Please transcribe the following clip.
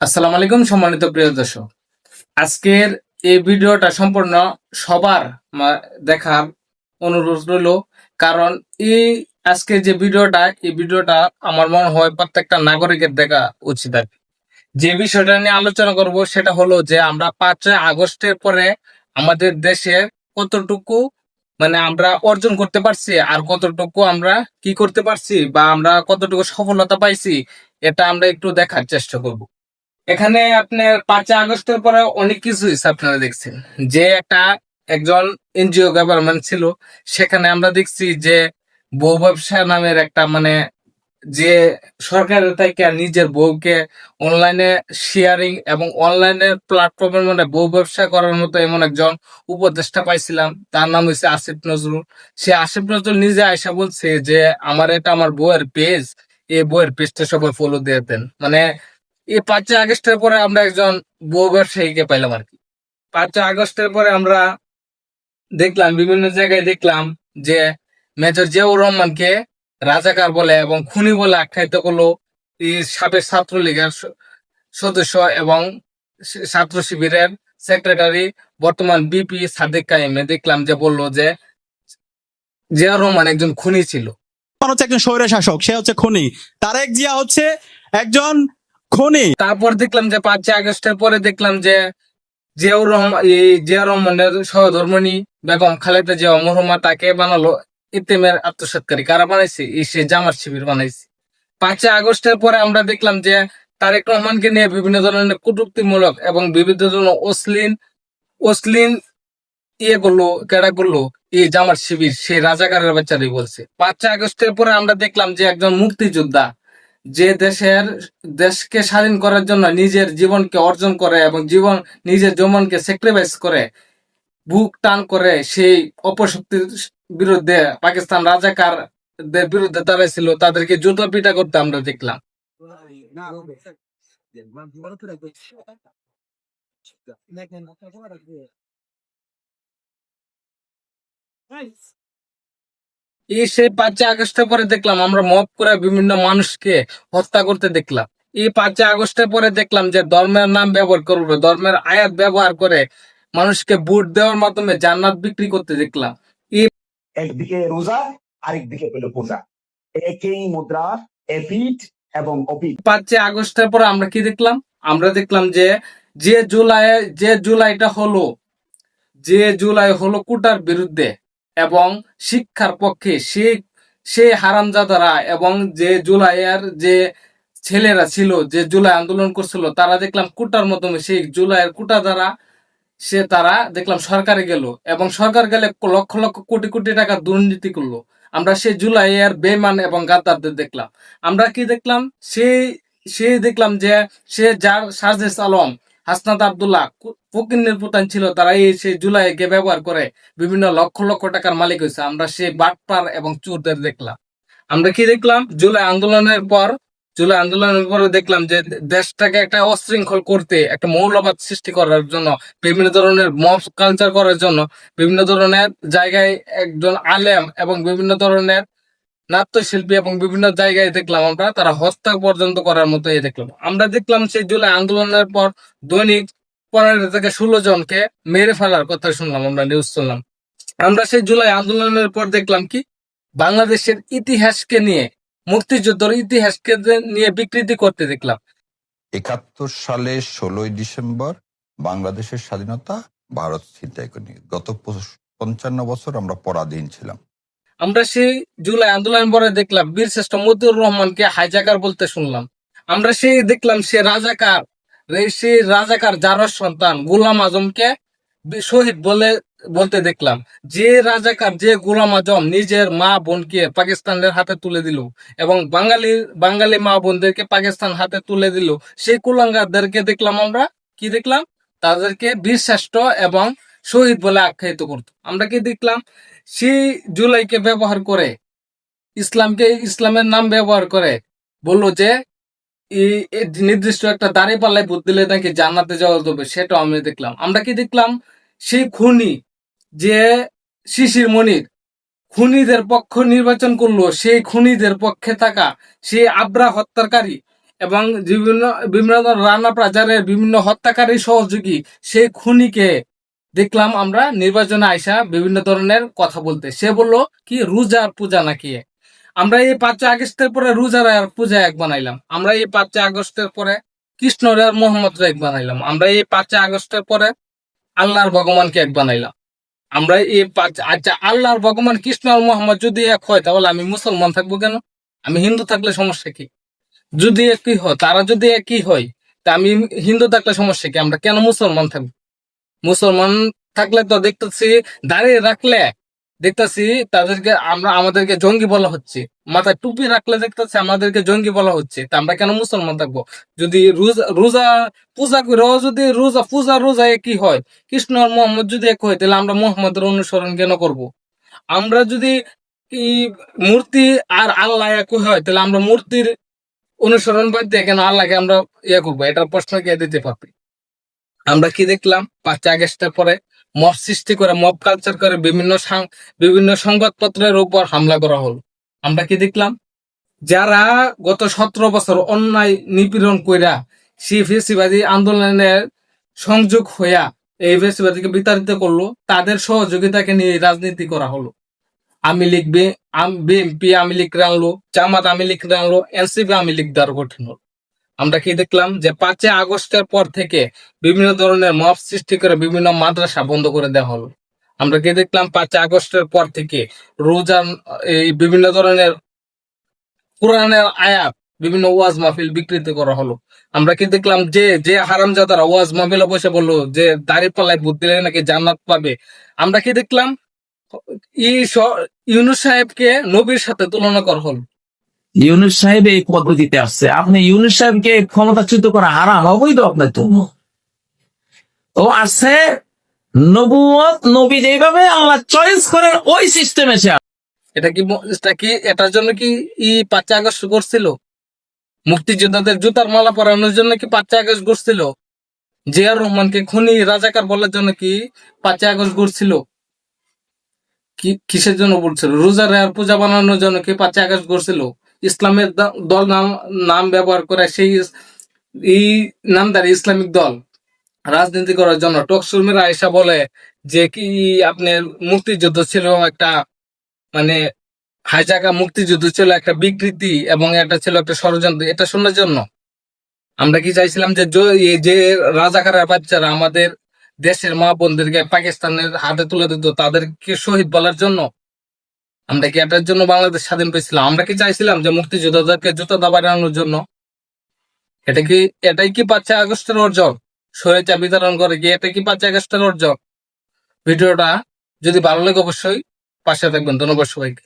আসসালামু আলাইকুম সম্মানিত প্রিয় দর্শক। আজকের এই ভিডিওটা সম্পূর্ণ সবার দেখার অনুরোধ রইল। কারণ এই আজকের যে ভিডিওটা, এই ভিডিওটা আমার মনে হয় প্রত্যেকটা নাগরিকের দেখা উচিত আর কি। যে বিষয়টা নিয়ে আলোচনা করব সেটা হলো যে আমরা 5ই আগস্টের পরে আমাদের দেশে কতটুকু আমরা অর্জন করতে পারছি আর কতটুকু আমরা কি করতে পারছি বা আমরা কতটুকু সফলতা পাইছি, এটা আমরা একটু দেখার চেষ্টা করব। এখানে আপনার 5ই আগস্টের পরে অনেক কিছু হয়েছে, আপনারা দেখছেন যে একজন এনজিও গভর্নমেন্ট ছিল। সেখানে আমরা দেখছি যে বউ ব্যবসা নামের একটা যে সরকারের থেকে নিজের বউকে অনলাইনে শেয়ারিং এবং অনলাইনের প্ল্যাটফর্মের বউ ব্যবসা করার মতো এমন একজন উপদেষ্টা পাইছিলাম। তার নাম হচ্ছে আসিফ নজরুল। সে আসিফ নজরুল নিজে আয়সা বলছে যে এটা আমার বউয়ের পেজ, এই বউয়ের পেজটা সবাই ফলো দিয়ে দেন। এই 5ই আগস্টের পরে আমরা একজন বউ ব্যবসায়ীকে পাইলাম আর কি। 5ই আগস্টের পরে আমরা দেখলাম বিভিন্ন জায়গায় দেখলাম যে মেজর জিয়াউর রহমানকে রাজাকার বলে এবং খুনি বলে আখ্যায়িত করলো এই সাবেক ছাত্রলীগের সদস্য এবং ছাত্র শিবিরের সেক্রেটারি, বর্তমান বিপি সাদেক কাইমে দেখলাম যে বলল যে জিয়াউর রহমান একজন খুনি ছিল। হচ্ছে একজন স্বৈর শাসক, সে হচ্ছে খুনি। তারেক জিয়া হচ্ছে একজন খুনি। তারপর দেখলাম যে 5ই আগস্টের পরে দেখলাম যে জিয়া রহমানের সহধর্মিণী বেগম খালেদা জিয়া মরহুমা তাকে বানালো ইতিমের আত্মসৎকারী। কারা বানাইছে? সে জামাত শিবির বানাইছে। 5ই আগস্টের পরে আমরা দেখলাম যে তারেক রহমানকে নিয়ে বিভিন্ন ধরনের কটূক্তিমূলক এবং বিভিন্ন ধরনের অশ্লীল অশ্লীল কেডা করলো এই জামাত শিবির, সে রাজাকারের বাচ্চারই বলছে। 5ই আগস্টের পরে আমরা দেখলাম যে একজন মুক্তিযোদ্ধা যে দেশকে স্বাধীন করার জন্য নিজের জীবনকে অর্জন করে এবং নিজের জীবনকে স্যাক্রিফাইস করে, বুক টান করে সেই অপশক্তির বিরুদ্ধে পাকিস্তান রাজাকারদের বিরুদ্ধে দাঁড়াইছিল, তাদেরকে জুতো পিটা করতে আমরা দেখলাম। সেই 5ই আগস্টের পরে দেখলাম আমরা মব করে বিভিন্ন মানুষকে হত্যা করতে দেখলাম। এই 5ই আগস্টের পরে দেখলাম যে ধর্মের নাম ব্যবহার করবে, ধর্মের আয়াত ব্যবহার করে মানুষকে ভোট দেওয়ার মাধ্যমে জান্নাত বিক্রি করতে দেখলাম। একদিকে রোজা, আরেকদিকে পেল পূজা, একই মুদ্রার এপিঠ এবং অপিঠ। 5ই আগস্টের পরে আমরা কি দেখলাম? আমরা দেখলাম যে যে জুলাই হলো কোটার বিরুদ্ধে এবং শিক্ষার পক্ষে, সেই হারামজাদারা এবং যে জুলাইয়ের যে ছেলেরা ছিল, যে জুলাই আন্দোলন করছিল, তারা দেখলাম কোটার মাধ্যমে সেই জুলাইয়ের কোটা দ্বারা তারা দেখলাম সরকারে গেল এবং সরকার গেলে লক্ষ লক্ষ কোটি কোটি টাকা দুর্নীতি করলো। আমরা সেই জুলাইয়ের বেমান এবং গাদ্দারদের দেখলাম। আমরা কি দেখলাম? সে দেখলাম যে যার সাজেস আলম, হাসনাত আব্দুল্লাহ ফকিন্নের প্রধান ছিল, তারা সেই জুলাইকে ব্যবহার করে বিভিন্ন লক্ষ লক্ষ টাকার মালিক হয়েছে। আমরা সেই বাটপার এবং চোরদের দেখলাম। আমরা কি দেখলাম? জুলাই আন্দোলনের পরে দেখলাম যে দেশটাকে একটা অশৃঙ্খল করতে, একটা মৌলবাদ সৃষ্টি করার জন্য, বিভিন্ন ধরনের মব কালচার করার জন্য বিভিন্ন ধরনের জায়গায় একজন আলেম এবং বিভিন্ন ধরনের নাট্যশিল্পী এবং বিভিন্ন জায়গায় দেখলাম আমরা তারা হত্যা পর্যন্ত করার মতো দেখলাম। আমরা দেখলাম সেই জুলাই আন্দোলনের পর দৈনিক 15 থেকে 16 জনকে মেরে ফেলার কথা শুনলাম, আমরা নিউজ শুনলাম। আমরা সেই জুলাই আন্দোলনের পর দেখলাম কি বাংলাদেশের ইতিহাসকে নিয়ে, মুক্তিযুদ্ধের ইতিহাসকে নিয়ে বিকৃতি করতে দেখলাম। 71 সালে 16ই ডিসেম্বর বাংলাদেশের স্বাধীনতা ভারত ছিনতাই করে নিয়ে গত 55 বছর আমরা পরাধীন ছিলাম। আমরা সেই জুলাই আন্দোলনের পরে দেখলাম বীরশ্রেষ্ঠ মতিউর রহমানকে হাইজাকার বলতে শুনলাম। আমরা সেই দেখলাম সেই রাজাকার জারজ সন্তান গোলাম আজমকে শহীদ বলতে দেখলাম। যে রাজাকার, যে গোলাম আজম নিজের মা বোনকে পাকিস্তানের হাতে তুলে দিল এবং বাঙালি মা বোনদেরকে পাকিস্তান হাতে তুলে দিল, সেই কুলাঙ্গারদেরকে দেখলাম। আমরা কি দেখলাম? তাদেরকে বীরশ্রেষ্ঠ এবং শহীদ বলে আখ্যায়িত করতো। আমরা কি দেখলাম? সেই জুলাইকে ব্যবহার করে ইসলামের নাম ব্যবহার করে বললো যে নির্দিষ্ট একটা দাঁড়িয়ে পাল্লায় ভোট দিলে নাকি জান্নাতে যাওয়া যাবে, সেটাও আমি দেখলাম। আমরা কি দেখলাম? সেই খুনি, যে শিশির মনির খুনিদের পক্ষ নির্বাচন করলো, সেই খুনিদের পক্ষে থাকা সেই আবরা হত্যাকারী এবং বিভিন্ন বিভিন্ন রানা প্লাজারের বিভিন্ন হত্যাকারী সহযোগী সেই খুনিকে দেখলাম আমরা নির্বাচনে আইসা বিভিন্ন ধরনের কথা বলতে। সে বললো কি রোজার পূজা নাকি। আমরা এই 5 আগস্টের পরে রোজার আর পূজা এক বানাইলাম। আমরা এই 5 আগস্টের পরে কৃষ্ণর আর মোহাম্মদ এক বানাইলাম। আমরা এই 5 আগস্টের পরে আল্লাহর ভগবানকে এক বানাইলাম। আমরা এই আচ্ছা, আল্লাহর ভগবান কৃষ্ণ আর মোহাম্মদ যদি এক হয় তাহলে আমি মুসলমান থাকবো কেন? আমি হিন্দু থাকলে সমস্যা কি? যদি একই হয়, তারা যদি একই হয়, তা আমি হিন্দু থাকলে সমস্যা কি? আমরা কেন মুসলমান থাকবো? মুসলমান থাকলে তো দেখতেছি দাঁড়িয়ে রাখলে দেখতেছি তাদেরকে আমাদেরকে জঙ্গি বলা হচ্ছে, মাথায় টুপি রাখলে দেখতেছি আমাদেরকে জঙ্গি বলা হচ্ছে। তা আমরা কেন মুসলমান থাকবো? যদি রোজা পূজা করেও যদি রোজা একই হয়, কৃষ্ণ আর মোহাম্মদ যদি এক হয়, তাহলে আমরা মোহাম্মদের অনুসরণ কেন করব? আমরা যদি এই মূর্তি আর আল্লাহ একই হয়, তাহলে আমরা মূর্তির অনুসরণ বাদ দিয়ে কেন আল্লাহকে আমরা করবো? এটার প্রশ্ন কে দিতে পারবে? আমরা কি দেখলাম 5 আগস্টের পরে মব সৃষ্টি করে, মব কালচার করে বিভিন্ন সংবাদপত্রের উপর হামলা করা হলো। আমরা কি দেখলাম? যারা গত 17 বছর অন্যায় নিপীড়ন কইরা সেই ফেসিবাদী আন্দোলনের সংযোগ হইয়া এই ফেসিবাদীকে বিতাড়িত করলো, তাদের সহযোগিতাকে নিয়ে রাজনীতি করা হলো। আমি লিখবে বিএনপি আমি লিখ আনলো, জামাত আমি লিখ আনলো, এনসিপি আমি লিখ দ্বার গঠন হলো। আমরা কি দেখলাম যে 5 আগস্টের পর থেকে বিভিন্ন ধরনের মব সৃষ্টি করে বিভিন্ন মাদ্রাসা বন্ধ করে দেওয়া হলো। আমরা কি দেখলাম 5 আগস্টের পর থেকে রোজার এই বিভিন্ন ধরনের কোরআনের আয়াত বিভিন্ন ওয়াজ মাহফিল বিকৃতি করা হলো। আমরা কি দেখলাম যে যে হারামজাদারা ওয়াজ মাহফিলে বসে বললো যে দাড়ি পাল্লায় ভোট দিলে নাকি জান্নাত পাবে। আমরা কি দেখলাম ইউনূস সাহেবকে নবীর সাথে তুলনা করা হলো। ইউনূস সাহেব এই পদ্ধতিতে আসছে, আপনি ইউনূস সাহেবকে ক্ষমতাচ্যুত করা হারাম, অবৈধ আপনার তো। ও আসছে নবুয়ত, নবী যেভাবে আল্লাহ চয়েস করেন ওই সিস্টেমে সে। এটার জন্য কি 5 আগস্ট করছিল? মুক্তিযোদ্ধাদের জুতার মালা পরানোর জন্য কি 5 আগস্ট করছিল? জিয়াউর রহমানকে খুনি রাজাকার বলার জন্য কি 5 আগস্ট করছিল? কিসের জন্য বলছিল? রোজার আর পূজা বানানোর জন্য কি 5 আগস্ট করছিল? ইসলামের দল নাম ব্যবহার করে সেই এই নামদারি ইসলামিক দল রাজনীতি করার জন্য টকশর্মীরা আয়েশা বলে যে কি আপনার মুক্তিযুদ্ধ ছিল একটা মানে হাইজাকা, মুক্তিযুদ্ধ ছিল একটা বিকৃতি এবং এটা ছিল একটা ষড়যন্ত্র। এটা শোনার জন্য আমরা কি চাইছিলাম যে যে রাজাকারের বাচ্চারা আমাদের দেশের মা বোনদেরকে পাকিস্তানের হাতে তুলে দিত, তাদেরকে শহীদ বলার জন্য? আমরা কি এটার জন্য বাংলাদেশ স্বাধীন পেয়েছিলাম? আমরা কি চাইছিলাম যে মুক্তিযোদ্ধাদেরকে জুতা দাবা বানানোর জন্য? এটাই কি 5 আগস্টের অর্জন? স্বৈরাচার বিতরণ করে কি এটা কি 5 আগস্টের অর্জন? ভিডিওটা যদি ভালো লাগে অবশ্যই পাশে থাকবেন। ধন্যবাদ সবাইকে।